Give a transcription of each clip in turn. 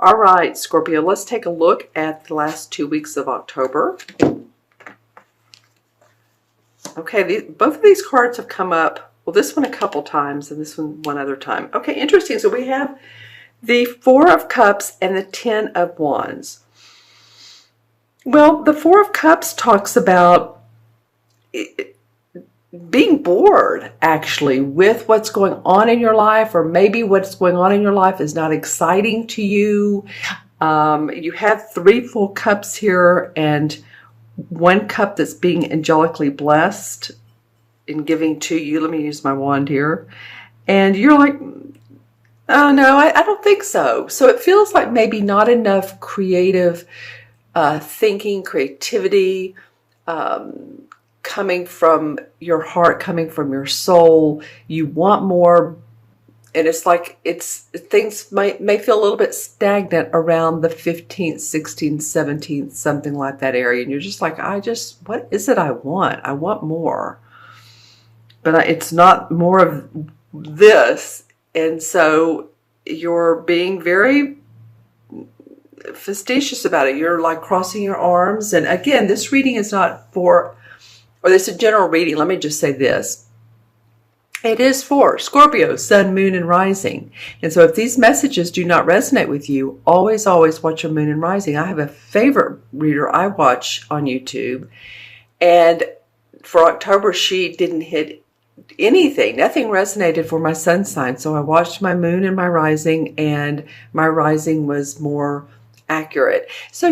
All right, Scorpio, let's take a look at the last 2 weeks of October. Okay, both of these cards have come up. Well, this one a couple times and this one other time. Okay, interesting. So we have the Four of Cups and the Ten of Wands. Well, the Four of Cups talks about being bored, actually, with what's going on in your life, or maybe what's going on in your life is not exciting to you. You have 3 full cups here and 1 cup that's being angelically blessed in giving to you. Let me use my wand here. And you're like, oh no, I don't think so. So it feels like maybe not enough creative thinking, creativity, coming from your heart, coming from your soul. You want more, and it's like things may feel a little bit stagnant around the 15th, 16th, 17th, something like that area. And you're just like, what is it I want? I want more. But it's not more of this. And so you're being very facetious about it. You're like crossing your arms. And again, this reading is not for, or this is a general reading. Let me just say this. It is for Scorpio, Sun, Moon, and Rising. And so if these messages do not resonate with you, always, always watch your Moon and Rising. I have a favorite reader I watch on YouTube. And for October, she didn't hit anything. Nothing resonated for my sun sign. So I watched my Moon and my Rising, and my Rising was more accurate. So,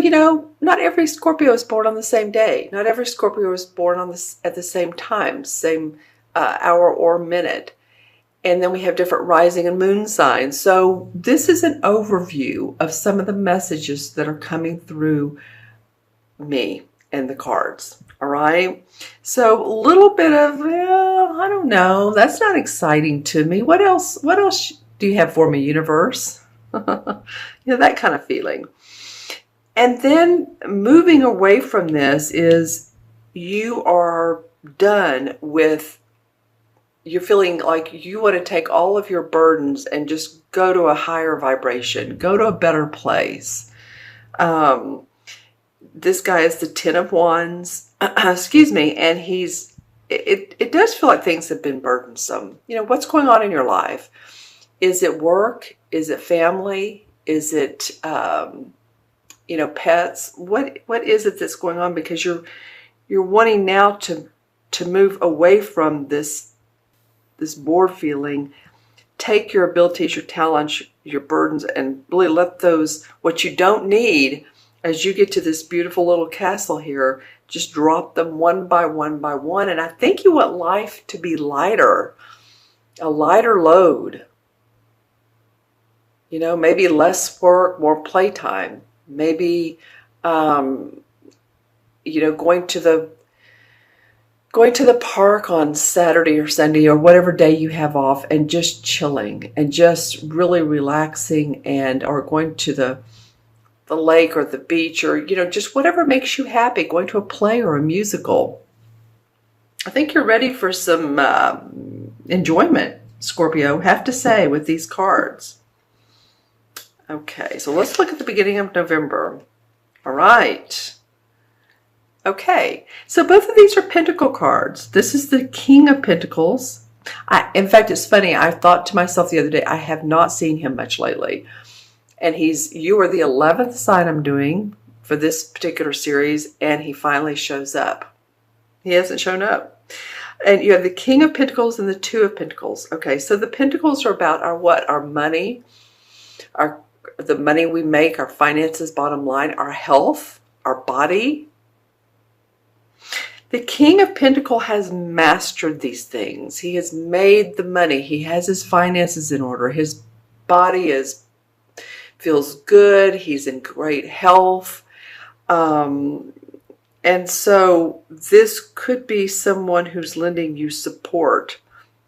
not every Scorpio is born on the same day. Not every Scorpio is born at the same time, same hour or minute. And then we have different rising and moon signs. So this is an overview of some of the messages that are coming through me and the cards. All right. So a little bit of, I don't know. That's not exciting to me. What else do you have for me, universe? That kind of feeling. And then moving away from this is you are done with, you're feeling like you want to take all of your burdens and just go to a higher vibration, go to a better place. This guy is the Ten of Wands, excuse me, and it does feel like things have been burdensome. What's going on in your life? Is it work? Is it family? Is it, pets? What is it that's going on? Because you're wanting now to move away from this bored feeling, take your abilities, your talents, your burdens, and really let those, what you don't need, as you get to this beautiful little castle here, just drop them one by one by one. And I think you want life to be lighter, a lighter load. Maybe less work, more playtime. Maybe, going to the park on Saturday or Sunday or whatever day you have off, and just chilling and just really relaxing, or going to the lake or the beach, or just whatever makes you happy, going to a play or a musical. I think you're ready for some enjoyment, Scorpio, have to say, with these cards. Okay, so let's look at the beginning of November. All right. Okay, so both of these are Pentacle cards. This is the King of Pentacles. In fact, it's funny. I thought to myself the other day, I have not seen him much lately. And you are the 11th sign I'm doing for this particular series, and he finally shows up. He hasn't shown up. And you have the King of Pentacles and the Two of Pentacles. Okay, so the Pentacles are about our money, the money we make, our finances, bottom line, our health, our body. The King of Pentacles has mastered these things. He has made the money. He has his finances in order. His body feels good. He's in great health. And so this could be someone who's lending you support.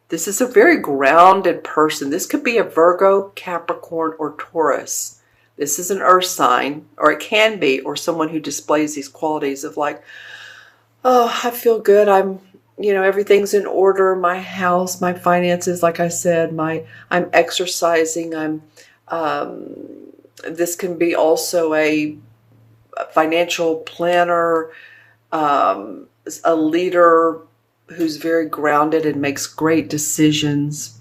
This is a very grounded person. This could be a Virgo, Capricorn, or Taurus. This is an earth sign, or it can be, or someone who displays these qualities of like, oh, I feel good. Everything's in order. My house, my finances, like I said, I'm exercising. This can be also a financial planner, a leader who's very grounded and makes great decisions.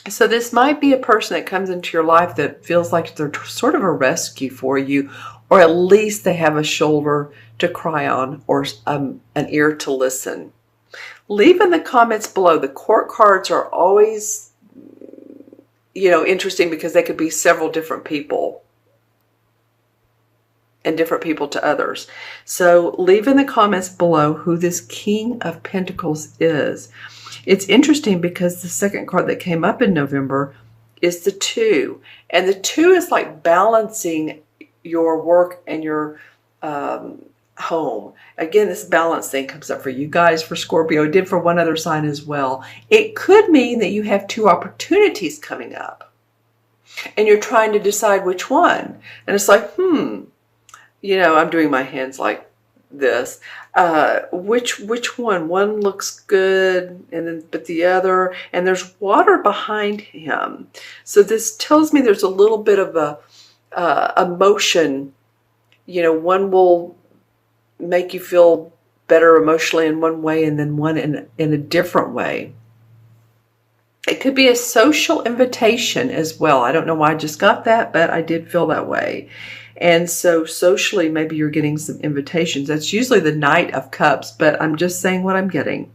So this might be a person that comes into your life that feels like they're sort of a rescue for you, or at least they have a shoulder to cry on, or an ear to listen. Leave in the comments below. The court cards are always, interesting because they could be several different people and different people to others. So leave in the comments below who this King of Pentacles is. It's interesting because the second card that came up in November is the 2. And the 2 is like balancing your work and your home. Again, this balance thing comes up for you guys, for Scorpio. It did for one other sign as well. It could mean that you have 2 opportunities coming up and you're trying to decide which one. And it's like, I'm doing my hands like this. Which one? One looks good, but the other, and there's water behind him. So this tells me there's a little bit of a emotion. One will make you feel better emotionally in one way, and then one in a different way. It could be a social invitation as well. I don't know why I just got that, but I did feel that way. And so socially, maybe you're getting some invitations. That's usually the Knight of Cups, but I'm just saying what I'm getting.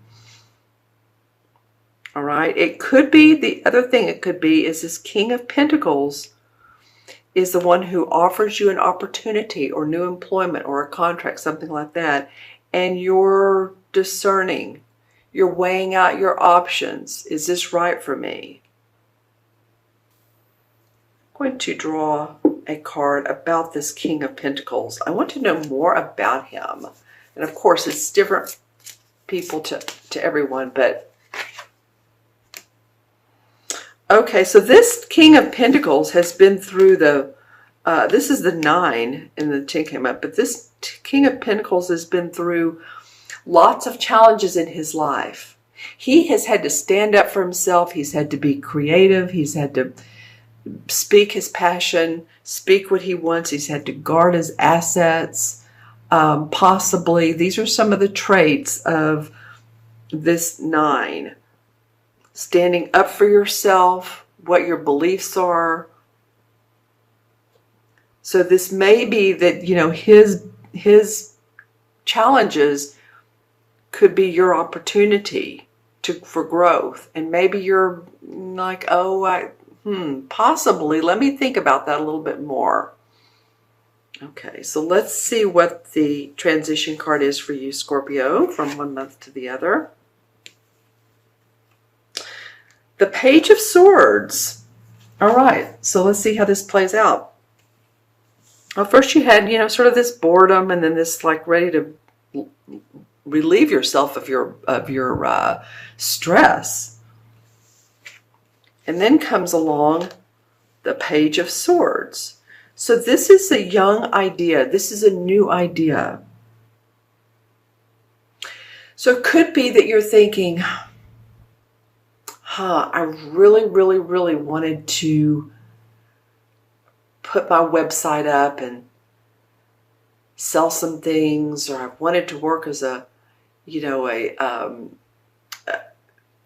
All right. It could be, the other thing it could be is this King of Pentacles is the one who offers you an opportunity or new employment or a contract, something like that. And you're discerning. You're weighing out your options. Is this right for me? I'm going to draw a card about this King of Pentacles. I want to know more about him. And of course, it's different people to everyone, but okay, so this King of Pentacles has been through this is the 9 and the 10 came up, but this King of Pentacles has been through lots of challenges in his life. He has had to stand up for himself. He's had to be creative. He's had to speak his passion, speak what he wants. He's had to guard his assets. Possibly, these are some of the traits of this 9. Standing up for yourself, what your beliefs are. So this may be that, his challenges could be your opportunity for growth. And maybe you're like, possibly. Let me think about that a little bit more. Okay, so let's see what the transition card is for you, Scorpio, from one month to the other. The Page of Swords. All right, so let's see how this plays out. Well, first you had, sort of this boredom, and then this like ready to relieve yourself of your stress. And then comes along the Page of Swords. So this is a young idea. This is a new idea. So it could be that you're thinking, I really, really, really wanted to put my website up and sell some things, or I wanted to work as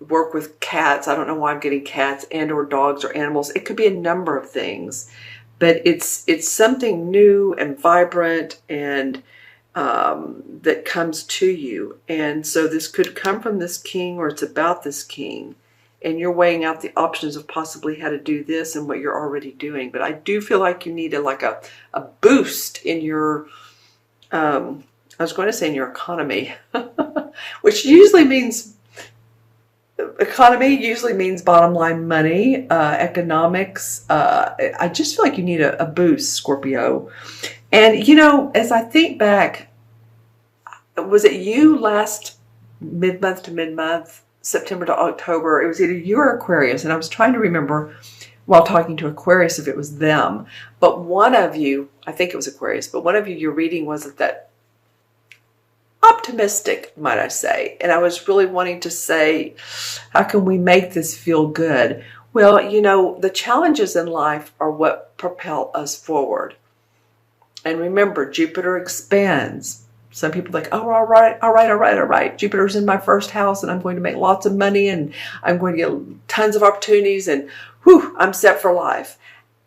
work with cats. I don't know why I'm getting cats and or dogs or animals. It could be a number of things, but it's something new and vibrant and that comes to you. And so this could come from this king, or it's about this king, and you're weighing out the options of possibly how to do this and what you're already doing. But I do feel like you need a boost in your I was going to say in your economy, which usually means economy usually means bottom line money, economics. I just feel like you need a boost, Scorpio. And, as I think back, was it you last mid-month to mid-month, September to October? It was either you or Aquarius. And I was trying to remember while talking to Aquarius if it was them. But one of you, I think it was Aquarius, but one of you, your reading wasn't that optimistic, might I say. And I was really wanting to say, how can we make this feel good? Well, you know, the challenges in life are what propel us forward. And remember, Jupiter expands. Some people think, oh, all right, all right, all right, all right. Jupiter's in my first house and I'm going to make lots of money and I'm going to get tons of opportunities and whew, I'm set for life.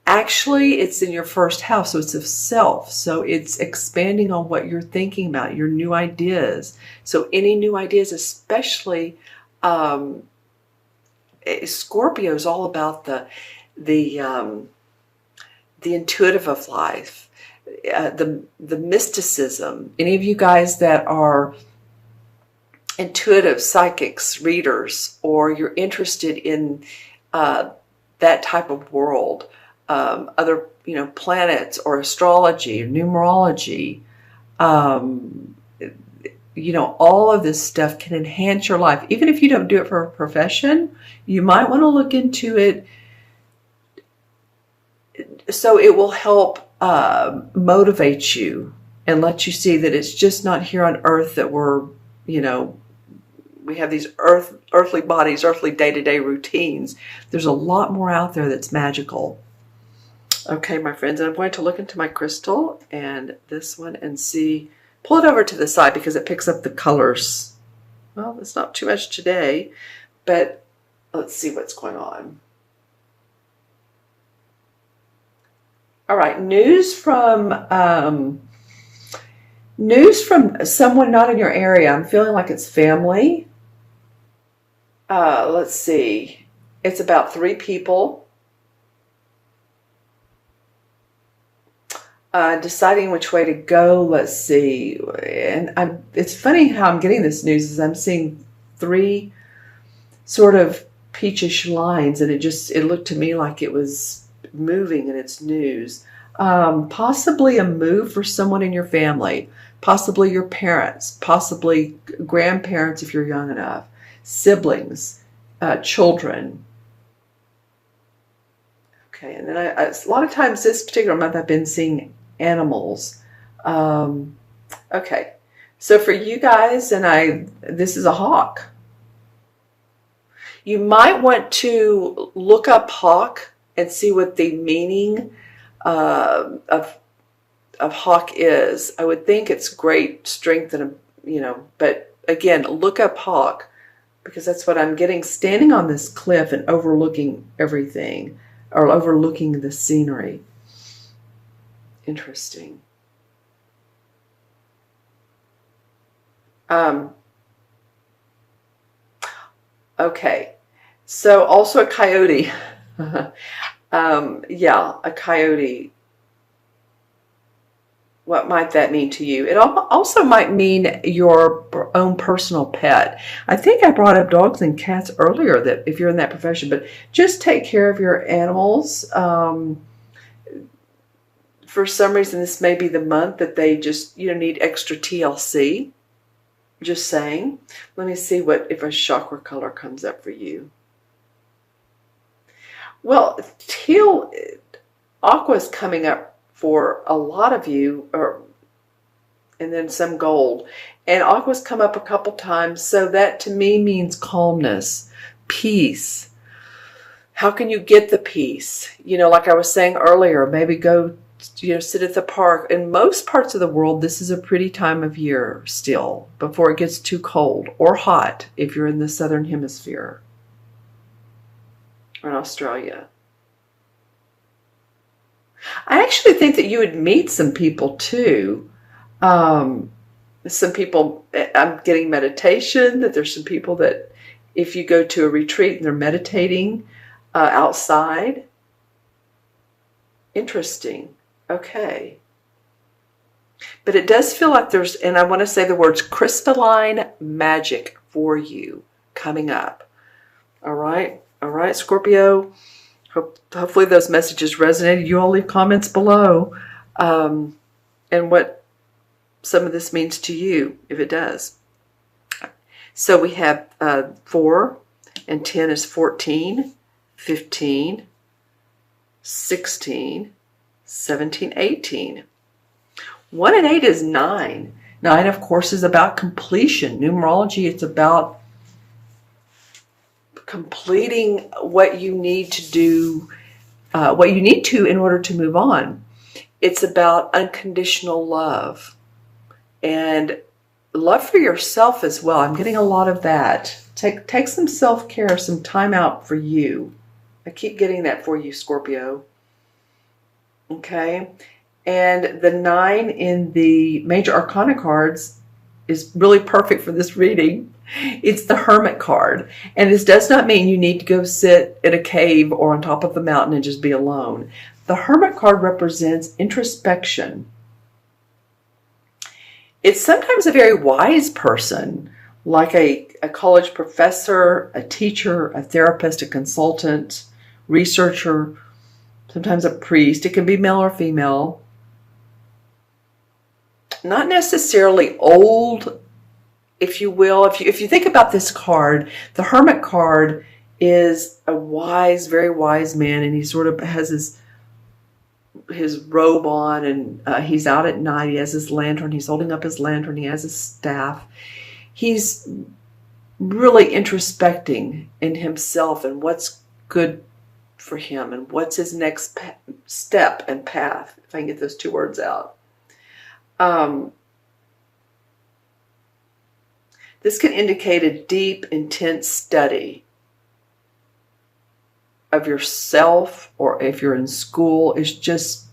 Actually, it's in your first house, so it's of self. So it's expanding on what you're thinking about, your new ideas. So any new ideas, especially Scorpio is all about the intuitive of life, the mysticism. Any of you guys that are intuitive psychics, readers, or you're interested in that type of world, other planets or astrology or numerology, all of this stuff can enhance your life. Even if you don't do it for a profession, you might want to look into it so it will help motivate you and let you see that it's just not here on earth that we have these earthly bodies, earthly day-to-day routines. There's a lot more out there that's magical. Okay, my friends, and I'm going to look into my crystal and this one and see, pull it over to the side because it picks up the colors. Well, it's not too much today, but let's see what's going on. All right, news from someone not in your area. I'm feeling like it's family. Let's see. It's about 3 people. Deciding which way to go. Let's see. And it's funny how I'm getting this news is I'm seeing 3 sort of peachish lines, and it looked to me like it was moving in its news. Possibly a move for someone in your family, possibly your parents, possibly grandparents if you're young enough, siblings, children. Okay, and then a lot of times this particular month I've been seeing animals. Okay, so for you guys, this is a hawk. You might want to look up hawk and see what the meaning of hawk is. I would think it's great strength and but again, look up hawk because that's what I'm getting, standing on this cliff and overlooking everything or overlooking the scenery. Interesting. Okay, so also a coyote. Yeah, a coyote. What might that mean to you? It also might mean your own personal pet. I think I brought up dogs and cats earlier, that if you're in that profession, but just take care of your animals. For some reason, this may be the month that they just need extra TLC. Just saying. Let me see if a chakra color comes up for you. Well, teal, aqua is coming up for a lot of you, and then some gold. And aqua's come up a couple times, so that to me means calmness, peace. How can you get the peace? Like I was saying earlier, maybe go sit at the park. In most parts of the world, this is a pretty time of year still, before it gets too cold or hot if you're in the southern hemisphere or in Australia. I actually think that you would meet some people too. Some people, I'm getting meditation, that there's some people that if you go to a retreat and they're meditating outside. Interesting. Okay. But it does feel like there's, and I want to say the words crystalline magic for you coming up. All right. All right, Scorpio. Hopefully those messages resonated. You all leave comments below and what some of this means to you, if it does. So we have 4 and 10 is 14, 15, 16, 17, 18. 1 and 8 is 9. 9, of course, is about completion. Numerology, it's about completing what you need to do, what you need to in order to move on. It's about unconditional love and love for yourself as well. I'm getting a lot of that. Take some self-care, some time out for you. I keep getting that for you, Scorpio. Okay. And the 9 in the major arcana cards is really perfect for this reading. It's the Hermit card. And this does not mean you need to go sit in a cave or on top of a mountain and just be alone. The Hermit card represents introspection. It's sometimes a very wise person, like a college professor, a teacher, a therapist, a consultant, researcher, sometimes a priest. It can be male or female. Not necessarily old, if you will. If you think about this card, the Hermit card is a wise, very wise man, and he sort of has his robe on, and he's out at night. He has his lantern. He's holding up his lantern. He has his staff. He's really introspecting in himself and what's good for him and what's his next step and path, if I can get those 2 words out. This can indicate a deep, intense study of yourself, or if you're in school, it's just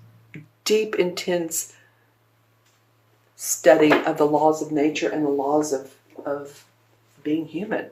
deep, intense study of the laws of nature and the laws of being human.